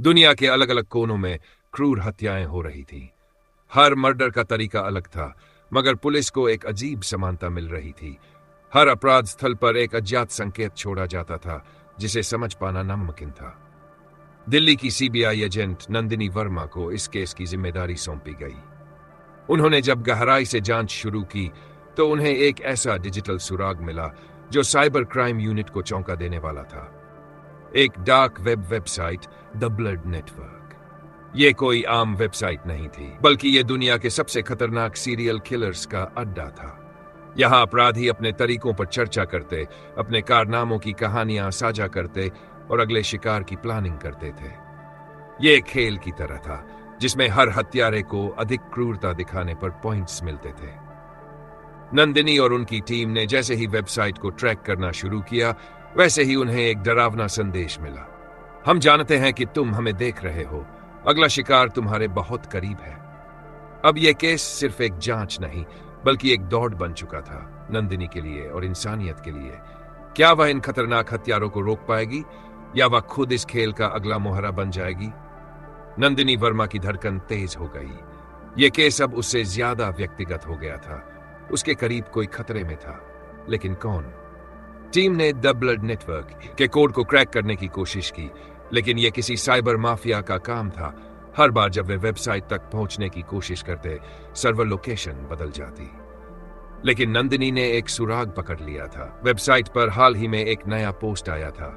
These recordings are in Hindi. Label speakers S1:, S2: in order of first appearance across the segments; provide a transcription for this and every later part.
S1: दुनिया के अलग अलग कोनों में क्रूर हत्याएं हो रही थी। हर मर्डर का तरीका अलग था, मगर पुलिस को एक अजीब समानता मिल रही थी। हर अपराध स्थल पर एक अज्ञात संकेत छोड़ा जाता था जिसे समझ पाना नामुमकिन था। दिल्ली की सीबीआई एजेंट नंदिनी वर्मा को इस केस की जिम्मेदारी सौंपी गई। उन्होंने जब गहराई से जांच शुरू की तो उन्हें एक ऐसा डिजिटल सुराग मिला जो साइबर क्राइम यूनिट को चौंका देने वाला था। एक dark web website, the blood network. यह कोई आम वेबसाइट नहीं थी, बल्कि यह दुनिया के सबसे खतरनाक सीरियल किलर्स का अड्डा था। यहां अपराधी अपने तरीकों पर चर्चा करते, अपने कारनामों की कहानियां साझा करते और अगले शिकार की प्लानिंग करते थे। यह एक खेल की तरह था जिसमें हर हत्यारे को अधिक क्रूरता दिखाने पर पॉइंट्स मिलते थे। नंदिनी और उनकी टीम ने जैसे ही वेबसाइट को ट्रैक करना शुरू किया, वैसे ही उन्हें एक डरावना संदेश मिला। हम जानते हैं कि तुम हमें देख रहे हो, अगला शिकार तुम्हारे बहुत करीब है। अब यह केस सिर्फ एक जांच नहीं, बल्कि एक दौड़ बन चुका था, नंदिनी के लिए और इंसानियत के लिए। क्या वह इन खतरनाक हत्यारों को रोक पाएगी, या वह खुद इस खेल का अगला मोहरा बन जाएगी? नंदिनी वर्मा की धड़कन तेज हो गई। यह केस अब उससे ज्यादा व्यक्तिगत हो गया था। उसके करीब कोई खतरे में था, लेकिन कौन? टीम ने द ब्लड नेटवर्क के कोड को क्रैक करने की कोशिश की, लेकिन यह किसी साइबर माफिया का काम था। हर बार जब वे वेबसाइट तक पहुंचने की कोशिश करते, सर्वर लोकेशन बदल जाती। लेकिन नंदिनी ने एक सुराग पकड़ लिया था। वेबसाइट पर हाल ही में एक नया पोस्ट आया था,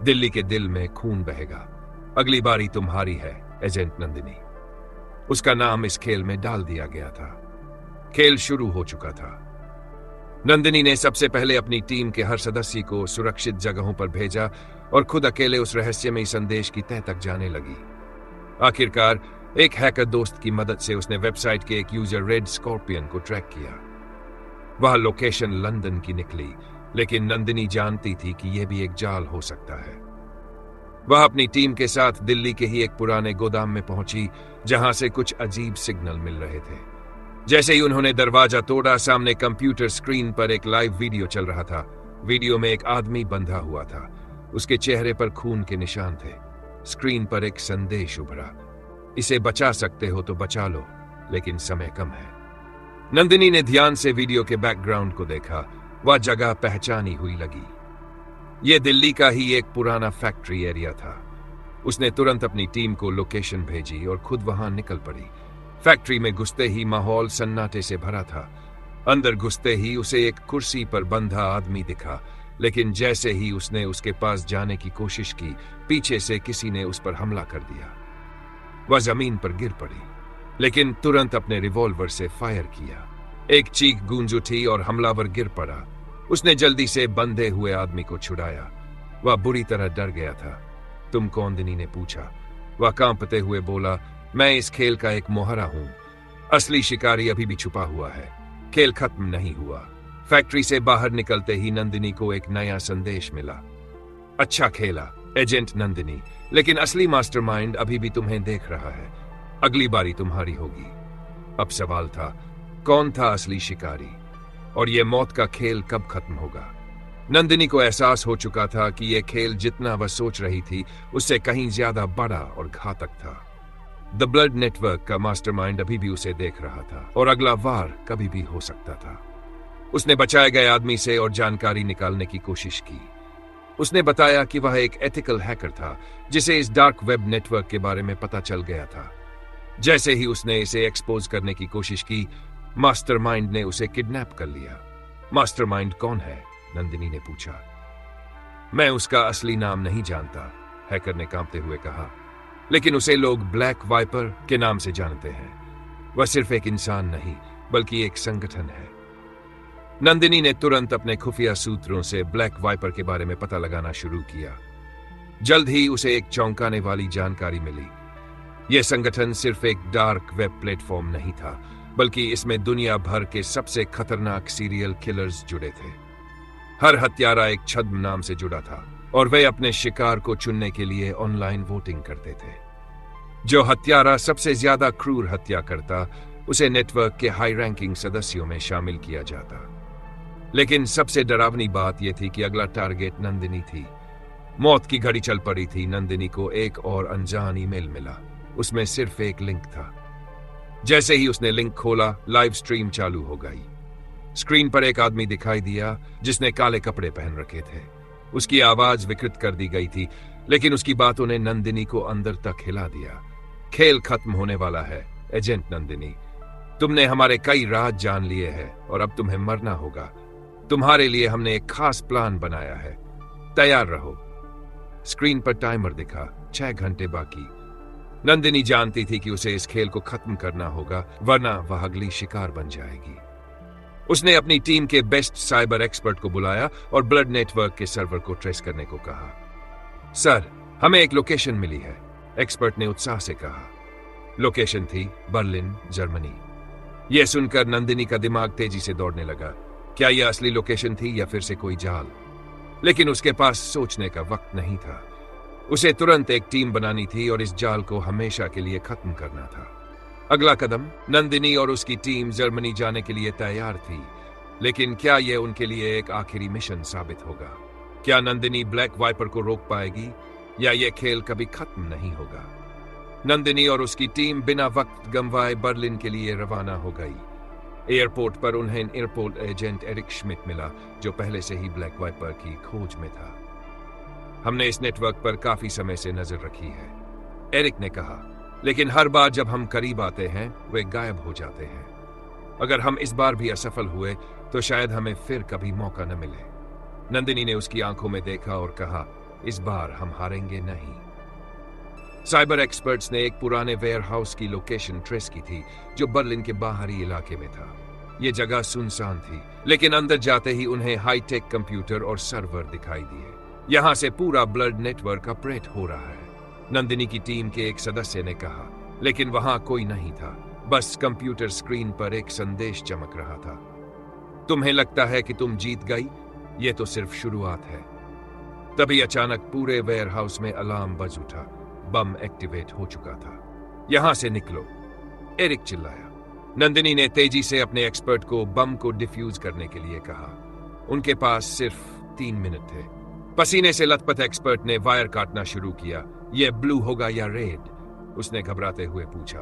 S1: दिल्ली के दिल में खून बहेगा, अगली बारी तुम्हारी है, एजेंट नंदिनी। उसका नाम इस खेल में डाल दिया गया था। खेल शुरू हो चुका था। नंदिनी ने सबसे पहले अपनी टीम के हर सदस्य को सुरक्षित जगहों पर भेजा और खुद अकेले उस रहस्यमयी संदेश की तह तक जाने लगी। आखिरकार एक हैकर दोस्त की मदद से उसने वेबसाइट के एक यूजर रेड स्कॉर्पियन को ट्रैक किया। वह लोकेशन लंदन की निकली, लेकिन नंदिनी जानती थी कि यह भी एक जाल हो सकता है। वह अपनी टीम के साथ दिल्ली के ही एक पुराने गोदाम में पहुंची, जहां से कुछ अजीब सिग्नल मिल रहे थे। जैसे ही उन्होंने दरवाजा तोड़ा, सामने कंप्यूटर स्क्रीन पर एक लाइव वीडियो चल रहा था। वीडियो में एक आदमी बंधा हुआ था, उसके चेहरे पर खून के निशान थे। स्क्रीन पर एक संदेश उभरा, इसे बचा सकते हो तो बचा लो, लेकिन समय कम है। नंदिनी ने ध्यान से वीडियो के बैकग्राउंड को देखा। वह जगह पहचानी हुई लगी। यह दिल्ली का ही एक पुराना फैक्ट्री एरिया था। उसने तुरंत अपनी टीम को लोकेशन भेजी और खुद वहां निकल पड़ी। फैक्ट्री में घुसते ही माहौल सन्नाटे से भरा था। अंदर घुसते ही उसे एक कुर्सी पर बंधा आदमी दिखा, लेकिन जैसे ही उसने उसके पास जाने की कोशिश की, पीछे से किसी ने उस पर हमला कर दिया। वह जमीन पर गिर पड़ी, लेकिन तुरंत अपने रिवॉल्वर से फायर किया। एक चीख गूंज उठी और हमलावर गिर पड़ा। उसने जल्दी से बंधे हुए आदमी को छुड़ाया। वह बुरी तरह डर गया था। तुम कौन? दिनी ने पूछा। वह कांपते हुए बोला, मैं इस खेल का एक मोहरा हूं। असली शिकारी अभी भी छुपा हुआ है। खेल खत्म नहीं हुआ। फैक्ट्री से बाहर निकलते ही नंदिनी को एक नया संदेश मिला। अच्छा खेला, एजेंट नंदिनी, लेकिन असली मास्टरमाइंड अभी भी तुम्हें देख रहा है। अगली बारी तुम्हारी होगी। अब सवाल था, कौन था असली शिकारी, और यह मौत का खेल कब खत्म होगा? नंदिनी को एहसास हो चुका था कि यह खेल जितना वह सोच रही थी, उससे कहीं ज्यादा बड़ा और घातक था। द ब्लड नेटवर्क का मास्टरमाइंड अभी भी उसे देख रहा था, और अगला वार कभी भी हो सकता था। उसने बचाए गए आदमी से और जानकारी निकालने की कोशिश की। उसने बताया कि वह एक एथिकल हैकर था, जिसे इस डार्क वेब नेटवर्क के बारे में पता चल गया था। जैसे ही उसने इसे एक्सपोज करने की कोशिश की, मास्टरमाइंड ने उसे किडनैप कर लिया। मास्टरमाइंड कौन है? नंदिनी ने पूछा। मैं उसका असली नाम नहीं जानता, हैकर ने कांपते हुए कहा, लेकिन उसे लोग ब्लैक वाइपर के नाम से जानते हैं। वह सिर्फ एक इंसान नहीं, बल्कि एक संगठन है। नंदिनी ने तुरंत अपने खुफिया सूत्रों से ब्लैक वाइपर के बारे में पता लगाना शुरू किया। जल्द ही उसे एक चौंकाने वाली जानकारी मिली। यह संगठन सिर्फ एक डार्क वेब प्लेटफॉर्म नहीं था, बल्कि इसमें दुनिया भर के सबसे खतरनाक सीरियल किलर्स जुड़े थे। हर हत्यारा एक छद्म नाम से जुड़ा था, और वे अपने शिकार को चुनने के लिए ऑनलाइन वोटिंग करते थे। जो हत्यारा सबसे ज्यादा क्रूर हत्या करता, उसे नेटवर्क के हाई रैंकिंग सदस्यों में शामिल किया जाता। लेकिन सबसे डरावनी बात यह थी कि अगला टारगेट नंदिनी थी। मौत की घड़ी चल पड़ी थी। नंदिनी को एक और अनजान ईमेल मिला। उसमें सिर्फ एक लिंक था। जैसे ही उसने लिंक खोला, लाइव स्ट्रीम चालू हो गई। स्क्रीन पर एक आदमी दिखाई दिया जिसने काले कपड़े पहन रखे थे। उसकी आवाज विकृत कर दी गई थी, लेकिन उसकी बातों ने नंदिनी को अंदर तक हिला दिया। खेल खत्म होने वाला है एजेंट नंदिनी। तुमने हमारे कई राज जान लिए हैं और अब तुम्हें मरना होगा। तुम्हारे लिए हमने एक खास प्लान बनाया है, तैयार रहो। स्क्रीन पर टाइमर दिखा, 6 घंटे बाकी। नंदिनी जानती थी कि उसे इस खेल को खत्म करना होगा, वरना वह अगली शिकार बन जाएगी। उसने अपनी टीम के बेस्ट साइबर एक्सपर्ट को बुलाया और ब्लड नेटवर्क के सर्वर को ट्रेस करने को कहा। सर, हमें एक लोकेशन मिली है, एक्सपर्ट ने उत्साह से कहा। लोकेशन थी बर्लिन, जर्मनी। यह सुनकर नंदिनी का दिमाग तेजी से दौड़ने लगा। क्या यह असली लोकेशन थी या फिर से कोई जाल? लेकिन उसके पास सोचने का वक्त नहीं था। उसे तुरंत एक टीम बनानी थी और इस जाल को हमेशा के लिए खत्म करना था। अगला कदम, नंदिनी और उसकी टीम जर्मनी जाने के लिए तैयार थी। लेकिन क्या यह उनके लिए एक आखिरी मिशन साबित होगा? क्या नंदिनी ब्लैक वाइपर को रोक पाएगी या यह खेल कभी खत्म नहीं होगा? नंदिनी और उसकी टीम बिना वक्त गंवाए बर्लिन के लिए रवाना हो गई। एयरपोर्ट पर उन्हें एयरपोर्ट एजेंट एरिक श्मिट मिला, जो पहले से ही ब्लैक वाइपर की खोज में था। हमने इस नेटवर्क पर काफी समय से नजर रखी है, एरिक ने कहा, लेकिन हर बार जब हम करीब आते हैं वे गायब हो जाते हैं। अगर हम इस बार भी असफल हुए तो शायद हमें फिर कभी मौका न मिले। नंदिनी ने उसकी आंखों में देखा और कहा, इस बार हम हारेंगे नहीं। साइबर एक्सपर्ट्स ने एक पुराने वेयरहाउस की लोकेशन ट्रेस की थी, जो बर्लिन के बाहरी इलाके में था। यह जगह सुनसान थी, लेकिन अंदर जाते ही उन्हें हाईटेक कंप्यूटर और सर्वर दिखाई दिए। यहां से पूरा ब्लड नेटवर्क ऑपरेट हो रहा है, नंदिनी की टीम के एक सदस्य ने कहा। लेकिन वहां कोई नहीं था, बस कंप्यूटर स्क्रीन पर एक संदेश चमक रहा था। तुम्हें लगता है कि तुम जीत गई? यह तो सिर्फ शुरुआत है। तभी अचानक पूरे वेयरहाउस में अलार्म बज उठा। बम एक्टिवेट हो चुका था। यहां से निकलो, एरिक चिल्लाया। नंदिनी ने तेजी से अपने एक्सपर्ट को बम को डिफ्यूज करने के लिए कहा। उनके पास सिर्फ 3 मिनट थे। पसीने से लथपथ एक्सपर्ट ने वायर काटना शुरू किया। यह ब्लू होगा या रेड? उसने घबराते हुए पूछा।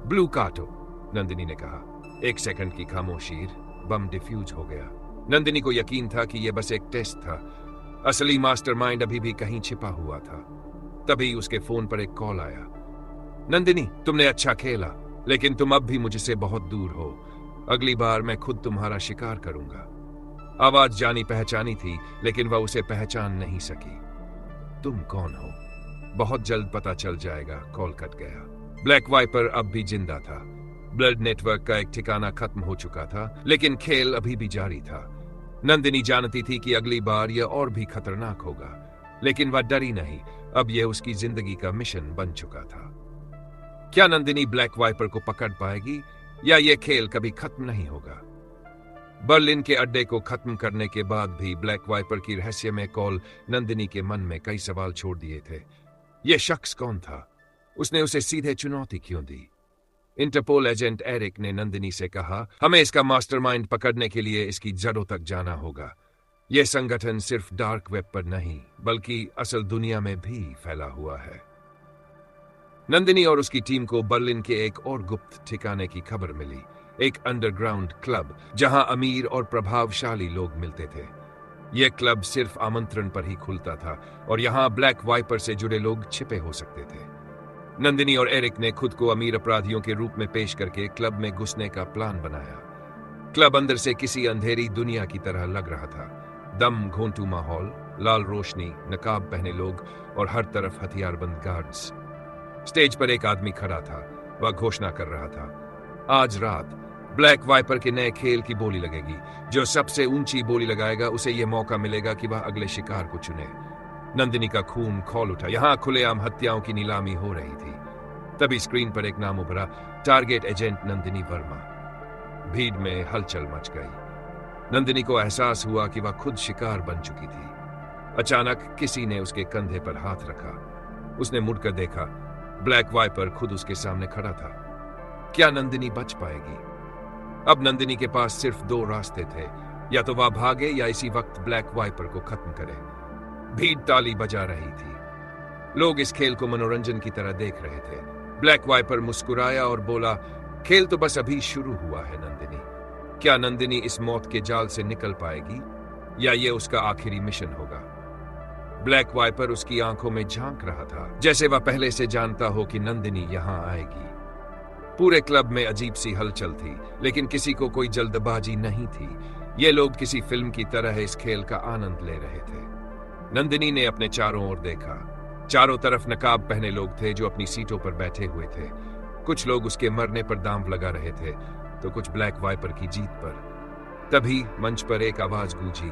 S1: ब्लू काटो, नंदिनी ने कहा। 1 सेकंड की खामोशी, बम डिफ्यूज हो गया। नंदिनी को यकीन था कि यह बस एक टेस्ट था। असली मास्टरमाइंड अभी भी कहीं छिपा हुआ था। तभी उसके फोन पर एक कॉल आया। नंदिनी, तुमने अच्छा खेला, लेकिन तुम अब भी मुझसे बहुत दूर हो। अगली बार मैं खुद तुम्हारा शिकार करूंगा। आवाज जानी पहचानी थी, लेकिन वह उसे पहचान नहीं सकी। तुम कौन हो? बहुत जल्द पता चल जाएगा। कॉल कट गया। ब्लैक वाइपर अब भी जिंदा था। ब्लड नेटवर्क का एक ठिकाना खत्म हो चुका था, लेकिन खेल अभी भी जारी था। नंदिनी जानती थी कि अगली बार यह और भी खतरनाक होगा, लेकिन वह डरी नहीं। अब यह उसकी जिंदगी का मिशन बन चुका था। क्या नंदिनी ब्लैक वाइपर को पकड़ पाएगी या यह खेल कभी खत्म नहीं होगा? बर्लिन के अड्डे को खत्म करने के बाद भी ब्लैक वाइपर की रहस्यमय कॉल नंदिनी के मन में कई सवाल छोड़ दिए थे। यह शख्स कौन था? उसने उसे सीधे चुनौती क्यों दी? इंटरपोल एजेंट एरिक ने नंदिनी से कहा, हमें इसका मास्टरमाइंड पकड़ने के लिए इसकी जड़ों तक जाना होगा। यह संगठन सिर्फ डार्क वेब पर नहीं, बल्कि असल दुनिया में भी फैला हुआ है। नंदिनी और उसकी टीम को बर्लिन के एक और गुप्त ठिकाने की खबर मिली, एक अंडरग्राउंड क्लब जहां अमीर और प्रभावशाली लोग मिलते थे। यह क्लब सिर्फ आमंत्रण पर ही खुलता था और यहां ब्लैक वाइपर से जुड़े लोग छिपे हो सकते थे। नंदिनी और एरिक ने खुद को अमीर अपराधियों के रूप में पेश करके क्लब में घुसने का प्लान बनाया। क्लब अंदर से किसी अंधेरी दुनिया की तरह लग रहा था। दम घोंटू माहौल, लाल रोशनी, नकाब पहने लोग और हर तरफ हथियारबंद गार्ड्स। स्टेज पर एक आदमी खड़ा था। वह घोषणा कर रहा था, आज रात ब्लैक वाइपर के नए खेल की बोली लगेगी। जो सबसे ऊंची बोली लगाएगा उसे यह मौका मिलेगा कि वह अगले शिकार को चुने। नंदिनी का खून खौल उठा। यहां खुलेआम हत्याओं की नीलामी हो रही थी। तभी स्क्रीन पर एक नाम उभरा, टारगेट एजेंट नंदिनी वर्मा। भीड़ में हलचल मच गई। नंदिनी को एहसास हुआ कि वह खुद शिकार बन चुकी थी। अचानक किसी ने उसके कंधे पर हाथ रखा। उसने मुड़कर देखा, ब्लैक वाइपर खुद उसके सामने खड़ा था। क्या नंदिनी बच पाएगी? अब नंदिनी के पास सिर्फ 2 रास्ते थे, या तो वह भागे या इसी वक्त ब्लैक वाइपर को खत्म करे। भीड़ ताली बजा रही थी। लोग इस खेल को मनोरंजन की तरह देख रहे थे। ब्लैक वाइपर मुस्कुराया और बोला, खेल तो बस अभी शुरू हुआ है नंदिनी। क्या नंदिनी इस मौत के जाल से निकल पाएगी या ये उसका आखिरी मिशन होगा? ब्लैक वाइपर उसकी आंखों में झांक रहा था, जैसे वह पहले से जानता हो कि नंदिनी यहां आएगी। पूरे क्लब में अजीब सी हलचल थी, लेकिन किसी को कोई जल्दबाजी नहीं थी। ये लोग किसी फिल्म की तरह इस खेल का आनंद ले रहे थे। नंदिनी ने अपने चारों ओर देखा। चारों तरफ नकाब पहने लोग थे जो अपनी सीटों पर बैठे हुए थे। कुछ लोग उसके मरने पर दांव लगा रहे थे तो कुछ ब्लैक वाइपर की जीत पर। तभी मंच पर एक आवाज गूंजी,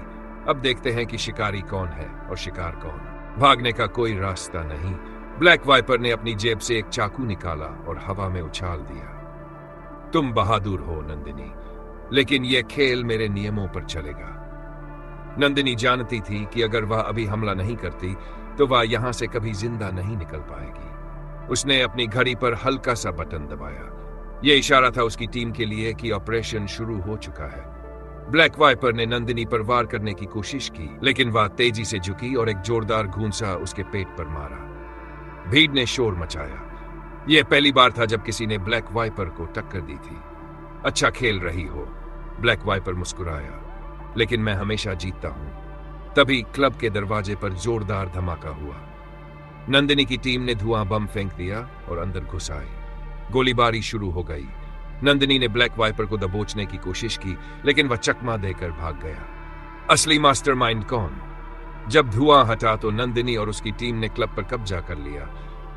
S1: अब देखते हैं कि शिकारी कौन है और शिकार कौन। भागने का कोई रास्ता नहीं। ब्लैक वाइपर ने अपनी जेब से एक चाकू निकाला और हवा में उछाल दिया। तुम बहादुर हो नंदिनी, लेकिन यह खेल मेरे नियमों पर चलेगा। नंदिनी जानती थी कि अगर वह अभी हमला नहीं करती तो वह यहां से कभी जिंदा नहीं निकल पाएगी। उसने अपनी घड़ी पर हल्का सा बटन दबाया। यह इशारा था उसकी टीम के लिए कि ऑपरेशन शुरू हो चुका है। ब्लैक वाइपर ने नंदिनी पर वार करने की कोशिश की, लेकिन वह तेजी से झुकी और एक जोरदार घूंसा उसके पेट पर मारा। भीड़ ने शोर मचाया। यह पहली बार था जब किसी ने ब्लैक वाइपर को टक्कर दी थी। अच्छा खेल रही हो, ब्लैक वाइपर मुस्कुराया, लेकिन मैं हमेशा जीतता हूं। तभी क्लब के दरवाजे पर जोरदार धमाका हुआ। नंदिनी की टीम ने धुआं बम फेंक दिया और अंदर घुस आई। गोलीबारी शुरू हो गई। नंदिनी ने ब्लैक वाइपर को दबोचने की कोशिश की, लेकिन वह चकमा देकर भाग गया। असली मास्टरमाइंड कौन? जब धुआं हटा तो नंदिनी और उसकी टीम ने क्लब पर कब्जा कर लिया।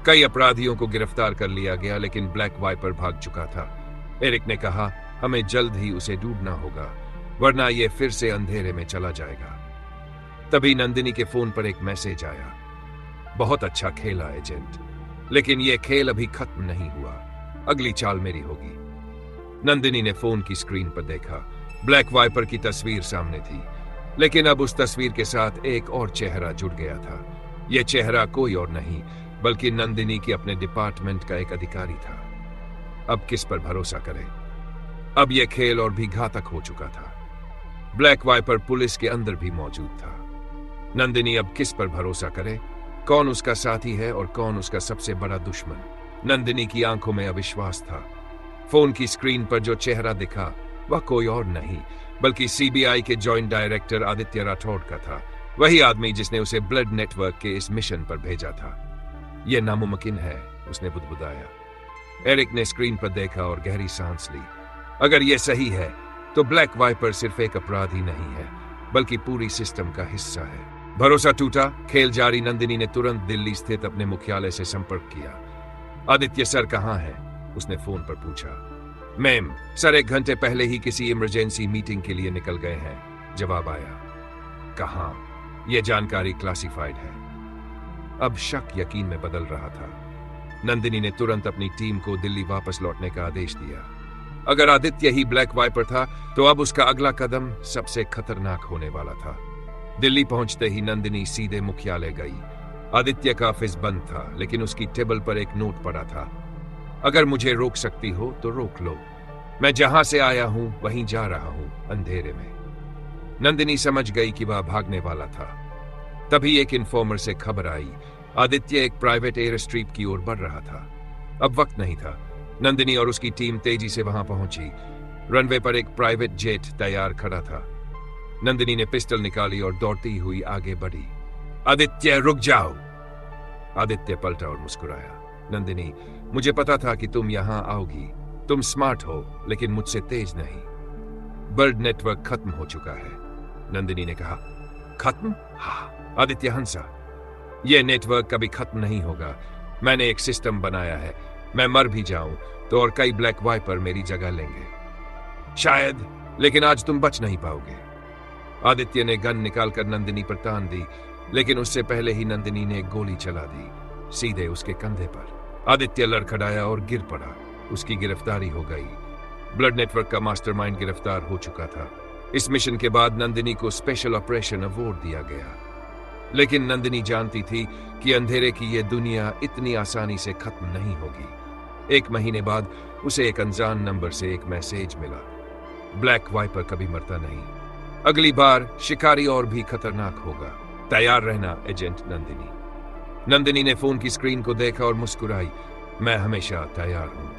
S1: कई अपराधियों को गिरफ्तार कर लिया गया, लेकिन ब्लैक वाइपर भाग चुका था। एरिक ने कहा, हमें जल्द ही उसे ढूंढना होगा, वरना यह फिर से अंधेरे में चला जाएगा। तभी नंदिनी के फोन पर एक मैसेज आया, बहुत अच्छा खेला एजेंट, लेकिन यह खेल अभी खत्म नहीं हुआ। अगली चाल मेरी होगी। नंदिनी ने फोन की स्क्रीन पर देखा। ब्लैक वाइपर की तस्वीर सामने थी, लेकिन अब उस तस्वीर के साथ एक और चेहरा जुड़ गया था। यह चेहरा कोई और नहीं बल्कि नंदिनी के अपने डिपार्टमेंट का एक अधिकारी था। अब किस पर भरोसा करें? अब यह खेल और भी घातक हो चुका था। ब्लैक वाइपर पुलिस के अंदर भी मौजूद था। नंदिनी अब किस पर भरोसा करे? कौन उसका साथी है और कौन उसका सबसे बड़ा दुश्मन? नंदिनी की आंखों में अविश्वास था। फोन की स्क्रीन पर जो चेहरा दिखा वह कोई और नहीं बल्कि सीबीआई के जॉइंट डायरेक्टर आदित्य राठौड़ का था। वही आदमी जिसने उसे ब्लड नेटवर्क के इस मिशन पर भेजा था। यह नामुमकिन है, उसने बुदबुदाया। एरिक ने स्क्रीन पर देखा और गहरी सांस ली। अगर यह सही है तो ब्लैक वाइपर सिर्फ एक अपराधी नहीं है बल्कि पूरी सिस्टम का हिस्सा है। भरोसा टूटा, खेल जारी। नंदिनी ने तुरंत दिल्ली स्थित अपने मुख्यालय से संपर्क किया। आदित्य सर कहाँ हैं? उसने फोन पर पूछा। मैम, सर 1 घंटे पहले ही किसी इमरजेंसी मीटिंग के लिए निकल गए हैं, जवाब आया। कहाँ? यह जानकारी क्लासिफाइड है। अब शक यकीन में बदल रहा था। नंदिनी ने तुरंत अपनी टीम को दिल्ली वापस लौटने का आदेश दिया। अगर आदित्य ही ब्लैक वाइपर था तो अब उसका अगला कदम सबसे खतरनाक होने वाला था। दिल्ली पहुंचते ही नंदिनी सीधे मुख्यालय गई। आदित्य का ऑफिस बंद था, लेकिन उसकी टेबल पर एक नोट पड़ा था। अगर मुझे रोक सकती हो तो रोक लो। मैं जहां से आया हूं वहीं जा रहा हूं, अंधेरे में। नंदिनी समझ गई कि वह भागने वाला था। तभी एक इन्फॉर्मर से खबर आई, आदित्य एक प्राइवेट एयर स्ट्रिप की ओर बढ़ रहा था। अब वक्त नहीं था। नंदिनी और उसकी टीम तेजी से वहां पहुंची। रनवे पर एक प्राइवेट जेट तैयार खड़ा था। नंदिनी ने पिस्टल निकाली और दौड़ती हुई आगे बढ़ी। आदित्य, रुक जाओ। आदित्य पलटा और मुस्कुराया। नंदिनी, मुझे पता था कि तुम यहां आओगी। तुम स्मार्ट हो, लेकिन मुझसे तेज नहीं। बर्ड नेटवर्क खत्म हो चुका है, नंदिनी ने कहा। खत्म? हाँ। आदित्य हंसा। यह नेटवर्क कभी खत्म नहीं होगा। मैंने एक सिस्टम बनाया है। मैं मर भी जाऊं तो और कई ब्लैक वाइपर मेरी जगह लेंगे शायद, लेकिन आज तुम बच नहीं पाओगे। आदित्य ने गन निकालकर नंदिनी पर तान दी, लेकिन उससे पहले ही नंदिनी ने एक गोली चला दी, सीधे उसके कंधे पर। आदित्य लड़खड़ाया और गिर पड़ा। उसकी गिरफ्तारी हो गई। ब्लड नेटवर्क का मास्टरमाइंड गिरफ्तार हो चुका था। इस मिशन के बाद नंदिनी को स्पेशल ऑपरेशन अवार्ड दिया गया। लेकिन नंदिनी जानती थी कि अंधेरे की यह दुनिया इतनी आसानी से खत्म नहीं होगी। 1 महीने बाद उसे एक अनजान नंबर से एक मैसेज मिला, ब्लैक वाइपर कभी मरता नहीं, अगली बार शिकारी और भी खतरनाक होगा। तैयार रहना एजेंट नंदिनी। नंदिनी ने फोन की स्क्रीन को देखा और मुस्कुराई। मैं हमेशा तैयार हूं।